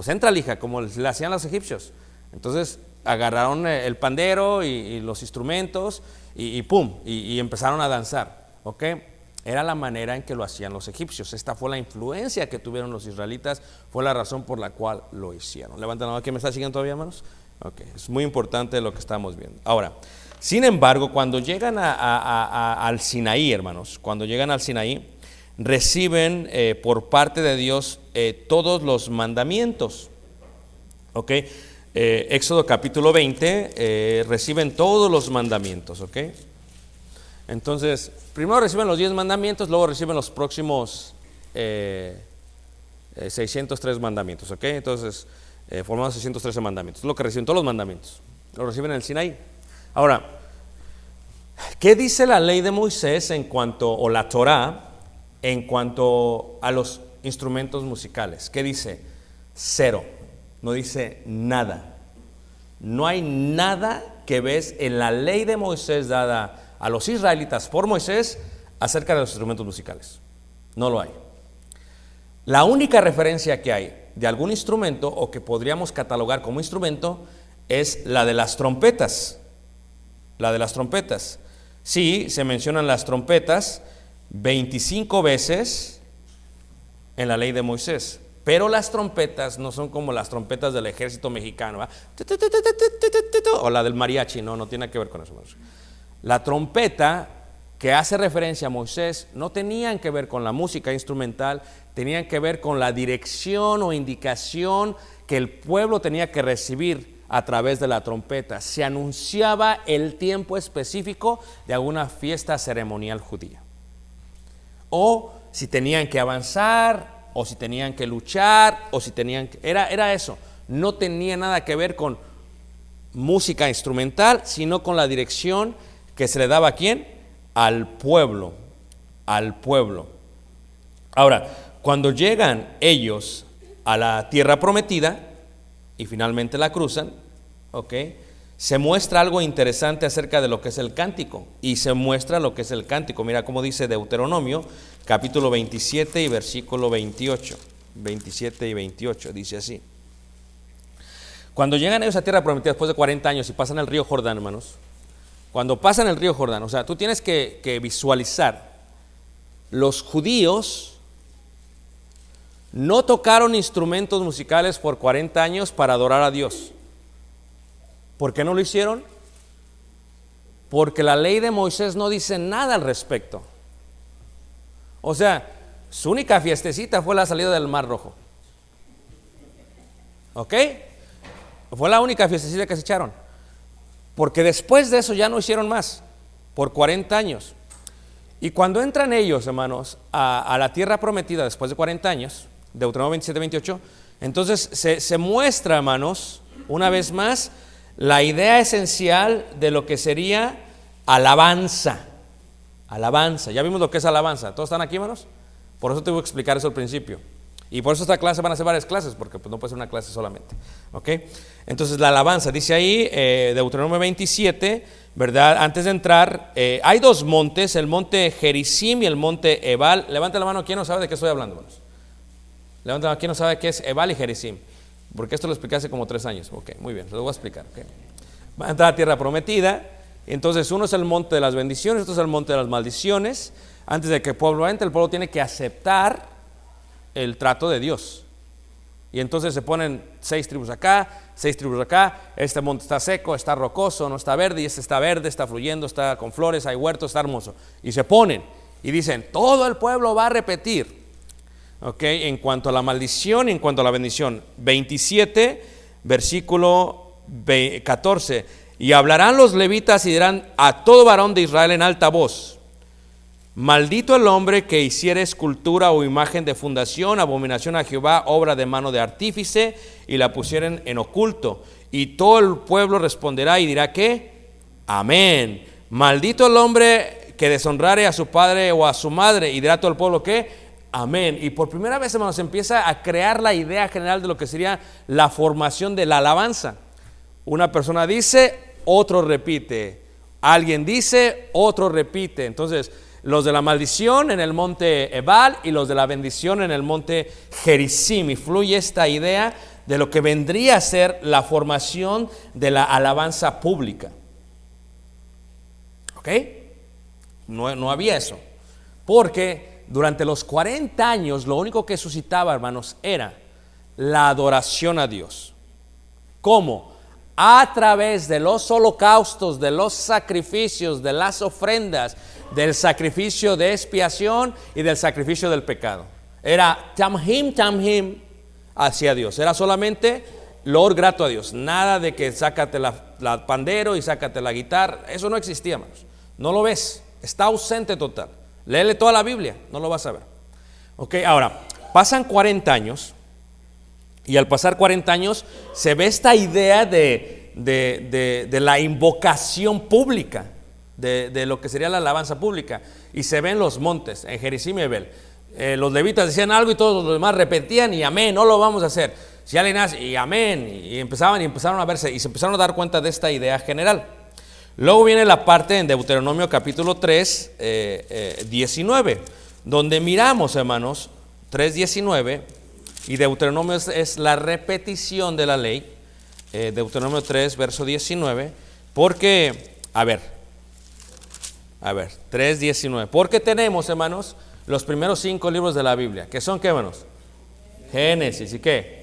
entra, hija, como le hacían los egipcios. Entonces agarraron el pandero y los instrumentos y pum, y empezaron a danzar. ¿Ok? Era la manera en que lo hacían los egipcios. Esta fue la influencia que tuvieron los israelitas, fue la razón por la cual lo hicieron. Levanten la mano. ¿Quién me está siguiendo todavía, hermanos? Ok, es muy importante lo que estamos viendo. Ahora, sin embargo, cuando llegan al Sinaí, hermanos, cuando llegan al Sinaí, reciben por parte de Dios todos los mandamientos. Ok, Éxodo capítulo 20, reciben todos los mandamientos. Ok. Entonces, primero reciben los 10 mandamientos, luego reciben los próximos 603 mandamientos, ¿ok? Entonces, formamos 613 mandamientos, lo que reciben todos los mandamientos, lo reciben en el Sinaí. Ahora, ¿qué dice la ley de Moisés en cuanto, o la Torá, en cuanto a los instrumentos musicales? ¿Qué dice? Cero, no dice nada. No hay nada que ves en la ley de Moisés dada a los israelitas por Moisés acerca de los instrumentos musicales. No lo hay. La única referencia que hay de algún instrumento o que podríamos catalogar como instrumento es la de las trompetas. La de las trompetas. Sí, se mencionan las trompetas 25 veces en la ley de Moisés, pero las trompetas no son como las trompetas del ejército mexicano, ¿verdad? O la del mariachi, no tiene que ver con eso. La trompeta que hace referencia a Moisés no tenían que ver con la música instrumental, tenían que ver con la dirección o indicación que el pueblo tenía que recibir a través de la trompeta. Se anunciaba el tiempo específico de alguna fiesta ceremonial judía. O si tenían que avanzar, o si tenían que luchar, o si tenían que... Era eso. No tenía nada que ver con música instrumental, sino con la dirección que se le daba a ¿quién? Al pueblo, al pueblo. Ahora, cuando llegan ellos a la tierra prometida y finalmente la cruzan, ¿ok? Se muestra algo interesante acerca de lo que es el cántico, y se muestra lo que es el cántico. Mira cómo dice Deuteronomio, capítulo 27 y versículo 28, 27 y 28, dice así. Cuando llegan ellos a tierra prometida después de 40 años y pasan el río Jordán, hermanos, cuando pasan el río Jordán, o sea, tú tienes que visualizar, los judíos no tocaron instrumentos musicales por 40 años para adorar a Dios. ¿Por qué no lo hicieron? Porque la ley de Moisés no dice nada al respecto. O sea, su única fiestecita fue la salida del Mar Rojo. ¿Ok? Fue la única fiestecita que se echaron. Porque después de eso ya no hicieron más, por 40 años. Y cuando entran ellos, hermanos, a la tierra prometida después de 40 años, Deuteronomio 27, 28, entonces se muestra, hermanos, una vez más, la idea esencial de lo que sería alabanza. Alabanza, ya vimos lo que es alabanza. ¿Todos están aquí, hermanos? Por eso te voy a explicar eso al principio. Y por eso esta clase van a ser varias clases, porque pues no puede ser una clase solamente. ¿Ok? Entonces la alabanza, dice ahí, Deuteronomio 27, ¿verdad? Antes de entrar, hay dos montes, el monte Gerizim y el monte Ebal. Levanta la mano, ¿quién no sabe de qué estoy hablando, hermanos? Levanta la mano, ¿quién no sabe qué es Ebal y Gerizim? Porque esto lo expliqué hace como 3 años. Ok, muy bien, lo voy a explicar. Okay. Va a entrar a tierra prometida. Entonces uno es el monte de las bendiciones, otro es el monte de las maldiciones. Antes de que el pueblo entre, el pueblo tiene que aceptar el trato de Dios. Y entonces se ponen 6 tribus acá, 6 tribus acá. Este monte está seco, está rocoso, no está verde. Y este está verde, está fluyendo, está con flores, hay huertos, está hermoso. Y se ponen y dicen, todo el pueblo va a repetir. Ok, en cuanto a la maldición y en cuanto a la bendición. 27, versículo 14. Y hablarán los levitas y dirán a todo varón de Israel en alta voz: maldito el hombre que hiciere escultura o imagen de fundación, abominación a Jehová, obra de mano de artífice, y la pusieren en oculto, Y todo el pueblo responderá y dirá ¿qué? Amén. Maldito el hombre que deshonrare a su padre o a su madre, y dirá todo el pueblo ¿qué? Amén. Y por primera vez, hermanos, empieza a crear la idea general de lo que sería la formación de la alabanza. Una persona dice, otro repite. Alguien dice, otro repite. Entonces, los de la maldición en el monte Ebal y los de la bendición en el monte Gerizim. Y fluye esta idea de lo que vendría a ser la formación de la alabanza pública. ¿Ok? No había eso. Porque durante los 40 años lo único que suscitaba, hermanos, era la adoración a Dios. ¿Cómo? A través de los holocaustos, de los sacrificios, de las ofrendas, del sacrificio de expiación y del sacrificio del pecado. Era tamhim hacia Dios. Era solamente loor grato a Dios. Nada de que sácate la pandero y sácate la guitarra. Eso no existía, hermanos. No lo ves. Está ausente total. Léele toda la Biblia, no lo vas a ver. Ok, ahora, pasan 40 años. Y al pasar 40 años se ve esta idea de la invocación pública, de lo que sería la alabanza pública. Y se ve en los montes, en Gerizim y Ebal. Los levitas decían algo y todos los demás repetían y amén, no lo vamos a hacer. Si alguien hace y amén, y empezaron a verse y se empezaron a dar cuenta de esta idea general. Luego viene la parte en Deuteronomio capítulo 3, 19, donde miramos, hermanos, 3:19. Y Deuteronomio es la repetición de la ley, Deuteronomio 3, verso 19, porque, a ver, 3:19, porque tenemos, hermanos, los primeros 5 libros de la Biblia, que son, ¿qué, hermanos? Génesis, ¿y qué?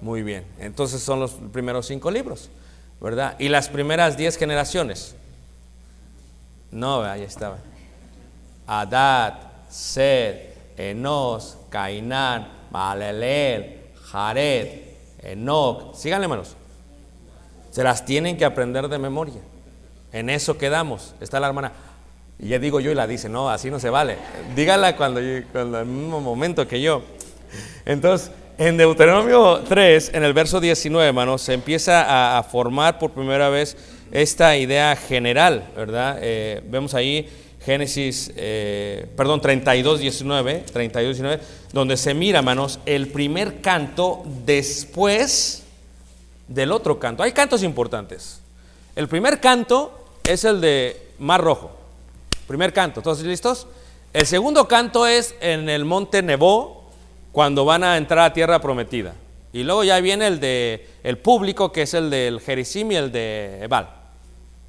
Muy bien, entonces son los primeros 5 libros, ¿verdad? Y las primeras 10 generaciones, no, ahí estaba, Adad, Sed, Enos, Cainán, Mahalaleel, Jared, Enoc. Síganle, hermanos. Se las tienen que aprender de memoria. En eso quedamos. Está la hermana. Y ya digo yo y la dice, no, así no se vale. Dígala cuando en el mismo momento que yo. Entonces, en Deuteronomio 3, en el verso 19, hermanos, se empieza a formar por primera vez esta idea general, ¿verdad? Vemos ahí Génesis, 32, 19, donde se mira, hermanos, el primer canto después del otro canto. Hay cantos importantes. El primer canto es el de Mar Rojo. Primer canto, ¿todos listos? El segundo canto es en el monte Nebo, cuando van a entrar a tierra prometida. Y luego ya viene el público, que es el del Gerizim y el de Ebal.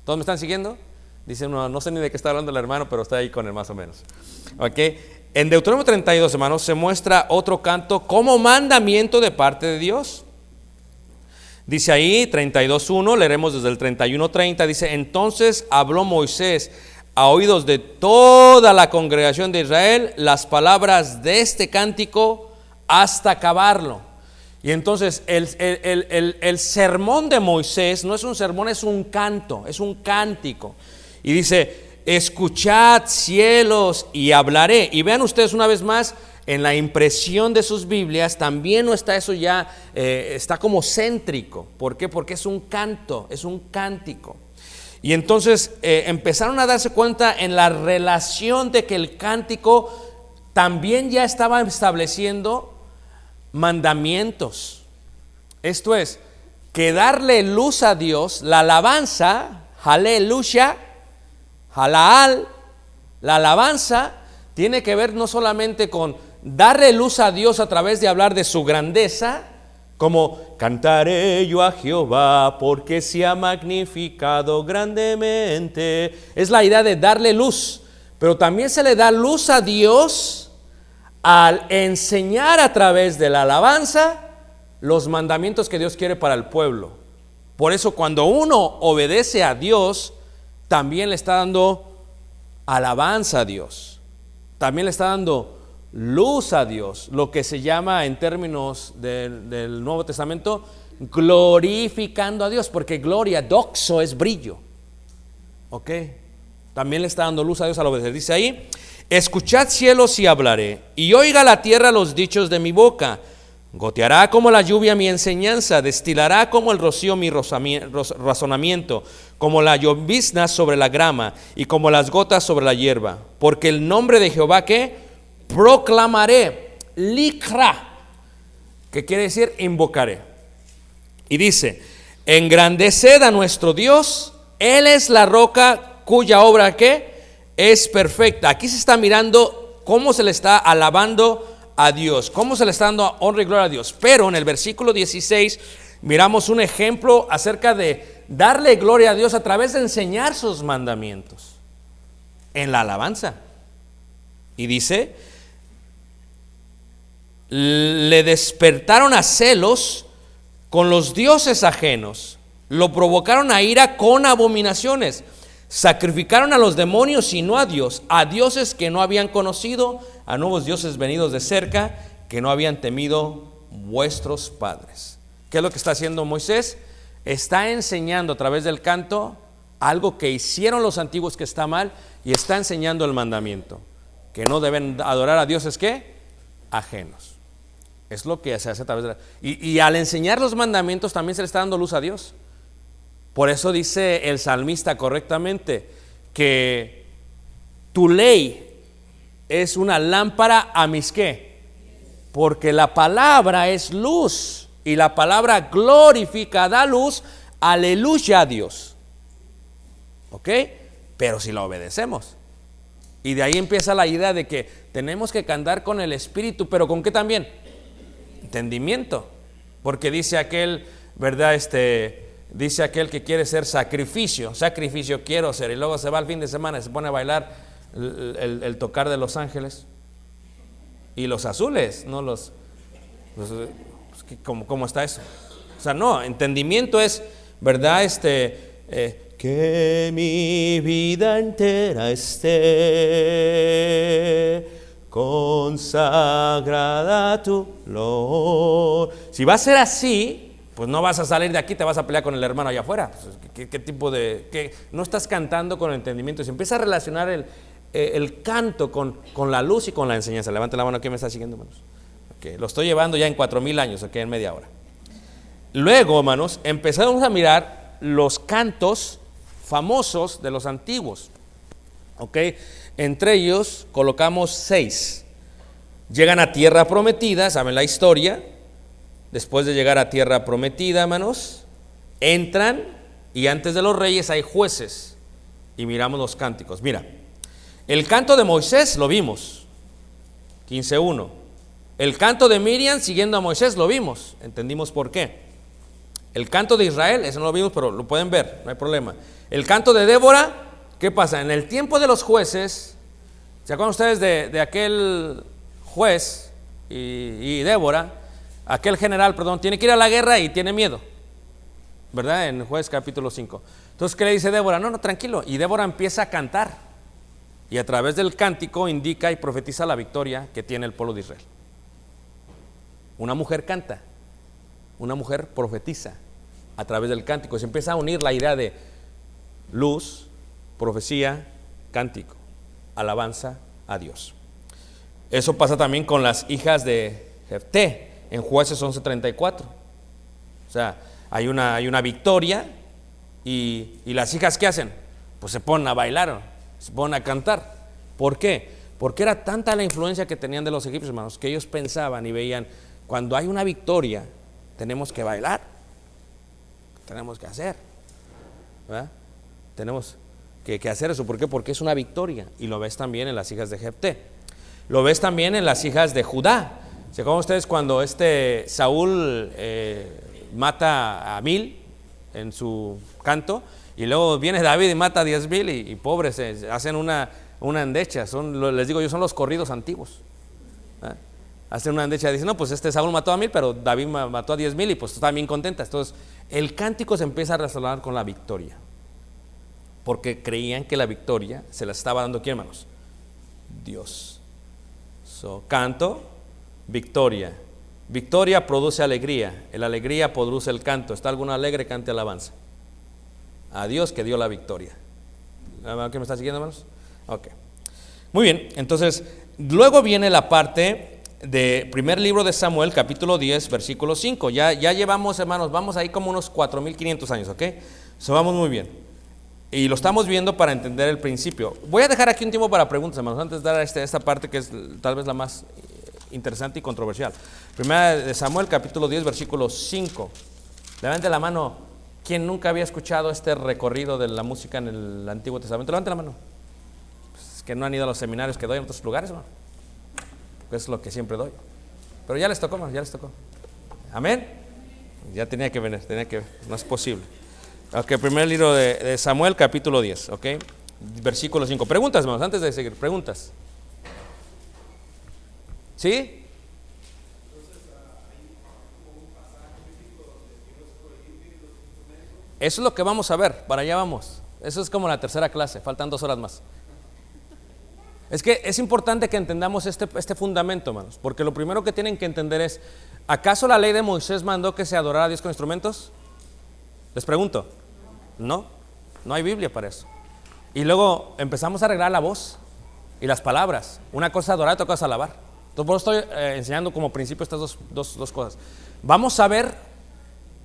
¿Todos me están siguiendo? Dice uno, no sé ni de qué está hablando el hermano, pero está ahí con él más o menos. Okay. En Deuteronomio 32, hermanos, se muestra otro canto como mandamiento de parte de Dios. Dice ahí, 32:1, leeremos desde el 31:30, dice, entonces habló Moisés a oídos de toda la congregación de Israel las palabras de este cántico hasta acabarlo. Y entonces el sermón de Moisés no es un sermón, es un canto, es un cántico. Y dice, escuchad cielos y hablaré. Y vean ustedes una vez más, en la impresión de sus Biblias también no está eso ya, está como céntrico. ¿Por qué? Porque es un canto, es un cántico. Y entonces empezaron a darse cuenta en la relación de que el cántico también ya estaba estableciendo mandamientos. Esto es, que darle luz a Dios, la alabanza, aleluya, Halaal, la alabanza tiene que ver no solamente con darle luz a Dios a través de hablar de su grandeza, como cantaré yo a Jehová porque se ha magnificado grandemente. Es la idea de darle luz, pero también se le da luz a Dios al enseñar a través de la alabanza los mandamientos que Dios quiere para el pueblo. Por eso cuando uno obedece a Dios, también le está dando alabanza a Dios, también le está dando luz a Dios, lo que se llama en términos del Nuevo Testamento glorificando a Dios, porque gloria, doxo, es brillo. Ok, también le está dando luz a Dios al obedecer. Dice ahí, escuchad cielos y hablaré, y oiga la tierra los dichos de mi boca. Goteará como la lluvia mi enseñanza, destilará como el rocío mi razonamiento, como la llovizna sobre la grama y como las gotas sobre la hierba. Porque el nombre de Jehová, ¿qué? Proclamaré, likra, que quiere decir invocaré. Y dice, engrandeced a nuestro Dios, Él es la roca cuya obra, ¿qué? Es perfecta. Aquí se está mirando cómo se le está alabando a Dios, cómo se le está dando honra y gloria a Dios. Pero en el versículo 16 miramos un ejemplo acerca de darle gloria a Dios a través de enseñar sus mandamientos en la alabanza. Y dice, le despertaron a celos con los dioses ajenos, lo provocaron a ira con abominaciones, sacrificaron a los demonios y no a Dios, a dioses que no habían conocido, a nuevos dioses venidos de cerca, que no habían temido vuestros padres. ¿Qué es lo que está haciendo Moisés? Está enseñando a través del canto algo que hicieron los antiguos que está mal, y está enseñando el mandamiento, que no deben adorar a dioses, ¿qué? Ajenos. Es lo que se hace a través de y al enseñar los mandamientos también se le está dando luz a Dios. Por eso dice el salmista correctamente que tu ley es una lámpara a mis ¿qué? Porque la palabra es luz y la palabra glorifica, da luz, aleluya a Dios. ¿Ok? Pero si la obedecemos. Y de ahí empieza la idea de que tenemos que cantar con el Espíritu, pero ¿con qué también? Entendimiento. Porque dice aquel, ¿verdad? Dice aquel que quiere ser sacrificio quiero ser, y luego se va al fin de semana y se pone a bailar el tocar de los ángeles y los azules, no los ¿cómo está eso? O sea, no, entendimiento es, ¿verdad? Que mi vida entera esté consagrada a tu loor. Si va a ser así, pues no vas a salir de aquí, te vas a pelear con el hermano allá afuera. Pues, ¿qué tipo de...? No estás cantando con entendimiento. Se empieza a relacionar el canto con la luz y con la enseñanza. Levanten la mano, ¿quién me está siguiendo, hermanos? Okay, lo estoy llevando ya en 4,000 años, en media hora. Luego, hermanos, empezamos a mirar los cantos famosos de los antiguos. Ok, entre ellos colocamos 6. Llegan a tierra prometida, saben la historia. Después de llegar a tierra prometida, hermanos, entran y antes de los reyes hay jueces. Y miramos los cánticos. Mira, el canto de Moisés lo vimos, 15:1. El canto de Miriam siguiendo a Moisés lo vimos, entendimos por qué. El canto de Israel, eso no lo vimos, pero lo pueden ver, no hay problema. El canto de Débora, ¿qué pasa? En el tiempo de los jueces, ¿se acuerdan ustedes de aquel juez y Débora? Aquel general, tiene que ir a la guerra y tiene miedo, ¿verdad? En Juez capítulo 5. Entonces, ¿qué le dice Débora? No, tranquilo. Y Débora empieza a cantar. Y a través del cántico indica y profetiza la victoria que tiene el pueblo de Israel. Una mujer canta, una mujer profetiza a través del cántico. Se empieza a unir la idea de luz, profecía, cántico, alabanza a Dios. Eso pasa también con las hijas de Jefté en Jueces 11:34. O sea, hay una victoria y las hijas, ¿qué hacen? Pues se ponen a bailar, se ponen a cantar. ¿Por qué? Porque era tanta la influencia que tenían de los egipcios, hermanos, que ellos pensaban y veían, cuando hay una victoria, tenemos que bailar, tenemos que hacer, ¿verdad? Tenemos que hacer eso. ¿Por qué? Porque es una victoria. Y lo ves también en las hijas de Jefté. Lo ves también en las hijas de Judá. ¿Se acuerdan ustedes cuando Saúl mata a 1,000 en su canto? Y luego viene David y mata a 10,000 y pobres hacen una endecha. Les digo yo, son los corridos antiguos. ¿Eh? Hacen una endecha y dicen, no, pues Saúl mató a 1,000, pero David mató a 10,000 y pues están bien contentas. Entonces, el cántico se empieza a relacionar con la victoria. Porque creían que la victoria se la estaba dando, ¿quién, hermanos? Dios. Canto, victoria. Victoria produce alegría. La alegría produce el canto. ¿Está alguno alegre? Cante alabanza a Dios que dio la victoria. ¿Qué me está siguiendo, hermanos? Ok. Muy bien, entonces luego viene la parte de primer libro de Samuel, capítulo 10, versículo 5. Ya llevamos, hermanos, vamos ahí como unos 4,500 años, ¿ok? So, vamos muy bien. Y lo estamos viendo para entender el principio. Voy a dejar aquí un tiempo para preguntas, hermanos, antes de dar esta parte que es tal vez la más interesante y controversial. Primera de Samuel, capítulo 10, versículo 5. Levante la mano. ¿Quién nunca había escuchado este recorrido de la música en el Antiguo Testamento? Levante la mano. Pues es que no han ido a los seminarios que doy en otros lugares, hermano. Es lo que siempre doy. Pero ya les tocó, hermano, ya les tocó. Amén. Ya tenía que venir, no es posible. Ok, primer libro de Samuel, capítulo 10, ok, versículo 5. Preguntas, hermanos, antes de seguir, preguntas. ¿Sí? Eso es lo que vamos a ver, para allá vamos. Eso es como la tercera clase, faltan 2 horas más. Es que es importante que entendamos este fundamento, hermanos, porque lo primero que tienen que entender es, ¿acaso la ley de Moisés mandó que se adorara a Dios con instrumentos? Les pregunto. No hay Biblia para eso. Y luego empezamos a arreglar la voz y las palabras. Una cosa es adorar, otra cosa es alabar. Entonces, por eso estoy enseñando como principio estas dos cosas. Vamos a ver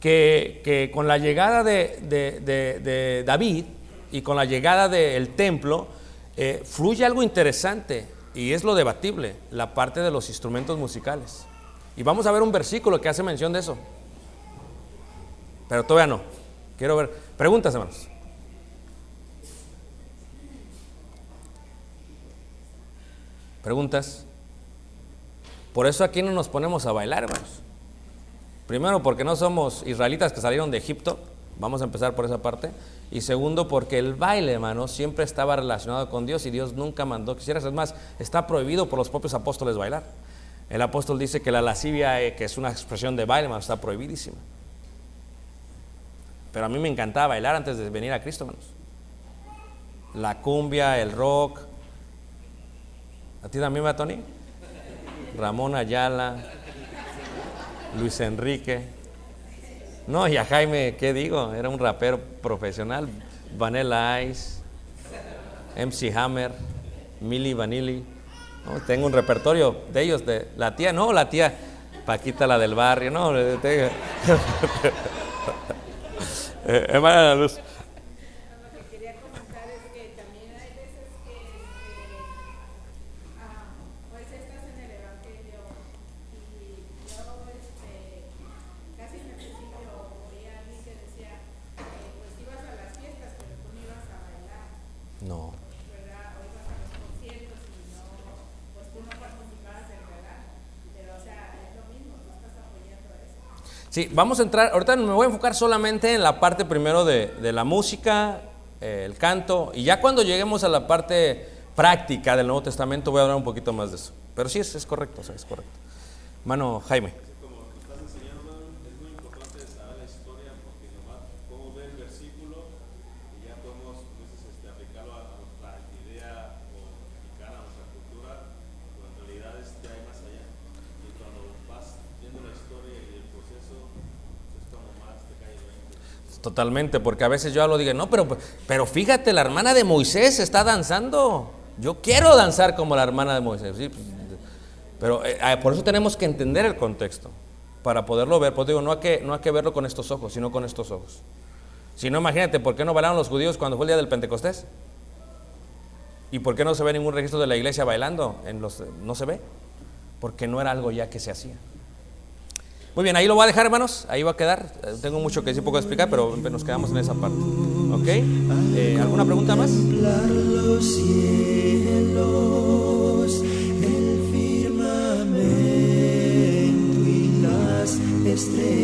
que con la llegada de David y con la llegada del templo, fluye algo interesante y es lo debatible, la parte de los instrumentos musicales. Y vamos a ver un versículo que hace mención de eso. Pero todavía no. Quiero ver. Preguntas, hermanos. Preguntas. Por eso aquí no nos ponemos a bailar, hermanos. Primero, porque no somos israelitas que salieron de Egipto. Vamos a empezar por esa parte. Y segundo, porque el baile, hermanos, siempre estaba relacionado con Dios y Dios nunca mandó que hicieras. Es más, está prohibido por los propios apóstoles bailar. El apóstol dice que la lascivia, que es una expresión de baile, hermanos, está prohibidísima. Pero a mí me encantaba bailar antes de venir a Cristo, hermanos. La cumbia, el rock. ¿A ti también va, Tony? Ramón Ayala, Luis Enrique. No, y a Jaime, ¿qué digo? Era un rapero profesional. Vanilla Ice, MC Hammer, Milli Vanilli. No, tengo un repertorio de ellos, de la tía Paquita, la del barrio. No, hermana Luz. Lo que quería comentar es que también hay veces que pues estás en el evangelio y yo casi en el principio oía a alguien que decía pues ibas a las fiestas pero tú no ibas a bailar, No. ¿verdad? O ibas a los conciertos y no, pues tú no participabas en verdad, pero o sea es lo mismo, tú estás apoyando eso. Sí, vamos a entrar, ahorita me voy a enfocar solamente en la parte primero de la música, el canto, y ya cuando lleguemos a la parte práctica del Nuevo Testamento voy a hablar un poquito más de eso. Pero sí es correcto, o sea, es correcto. Hermano Jaime. Como lo que estás enseñando, es muy importante saber la historia porque nomás podemos ver el versículo y ya podemos aplicarlo a nuestra idea o aplicar a nuestra cultura, pero en realidad hay más allá. Y cuando vas viendo la historia y el proceso, es cuando más te cae el 20. Totalmente, porque a veces yo hablo y digo, no, pero fíjate, la hermana de Moisés está danzando. Yo quiero danzar como la hermana de Moisés. ¿Sí? Pero por eso tenemos que entender el contexto, para poderlo ver. Pues digo, no hay que verlo con estos ojos, sino con estos ojos. Si no, imagínate, ¿por qué no bailaron los judíos cuando fue el día del Pentecostés? ¿Y por qué no se ve ningún registro de la iglesia bailando? No se ve, porque no era algo ya que se hacía. Muy bien, ahí lo voy a dejar, hermanos, ahí va a quedar. Tengo mucho que decir, poco que explicar, pero nos quedamos en esa parte. ¿Ok? ¿Alguna pregunta más? Los cielos, el firmamento y las estrellas.